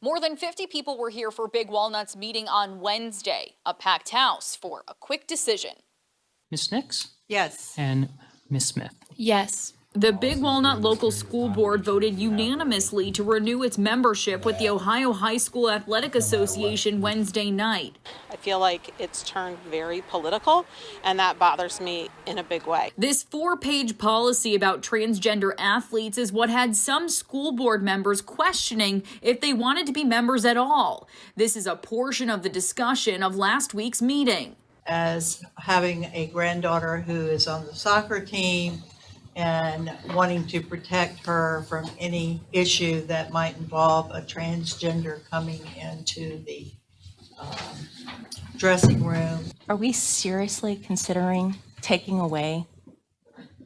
More than 50 people were here for Big Walnut's meeting on Wednesday, a packed house for a quick decision. Ms. Nix? Yes. And Ms. Smith? Yes. The Big Walnut Local School Board voted unanimously to renew its membership with the Ohio High School Athletic Association Wednesday night. I feel like it's turned very political, and that bothers me in a big way. This 4-page policy about transgender athletes is what had some school board members questioning if they wanted to be members at all. This is a portion of the discussion of last week's meeting. As having a granddaughter who is on the soccer team and wanting to protect her from any issue that might involve a transgender coming into the dressing room. Are we seriously considering taking away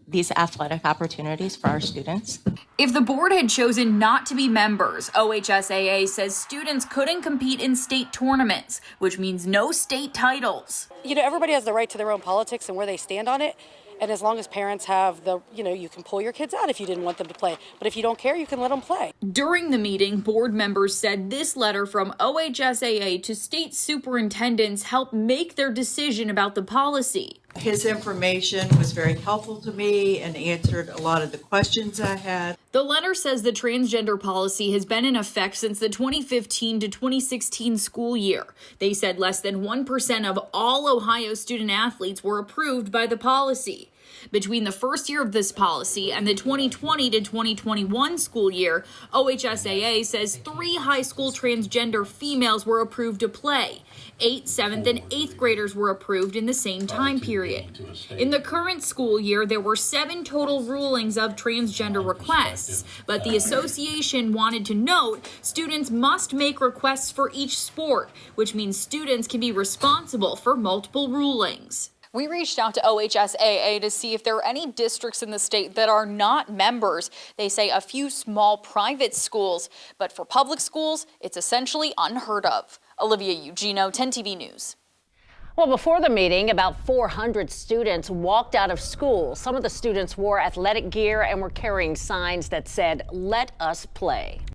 these athletic opportunities for our students? If the board had chosen not to be members, OHSAA says students couldn't compete in state tournaments, which means no state titles. Everybody has the right to their own politics and where they stand on it. And as long as parents have you can pull your kids out if you didn't want them to play. But if you don't care, you can let them play. During the meeting, board members said this letter from OHSAA to state superintendents helped make their decision about the policy. His information was very helpful to me and answered a lot of the questions I had. The letter says the transgender policy has been in effect since the 2015 to 2016 school year. They said less than 1% of all Ohio student athletes were approved by the policy. Between the first year of this policy and the 2020 to 2021 school year, OHSAA says 3 high school transgender females were approved to play. 8th, 7th, and 8th graders were approved in the same time period. In the current school year, there were 7 total rulings of transgender requests, but the association wanted to note students must make requests for each sport, which means students can be responsible for multiple rulings. We reached out to OHSAA to see if there are any districts in the state that are not members. They say a few small private schools, but for public schools, it's essentially unheard of. Olivia Eugenio, 10 TV News. Well, before the meeting, about 400 students walked out of school. Some of the students wore athletic gear and were carrying signs that said, "Let us play."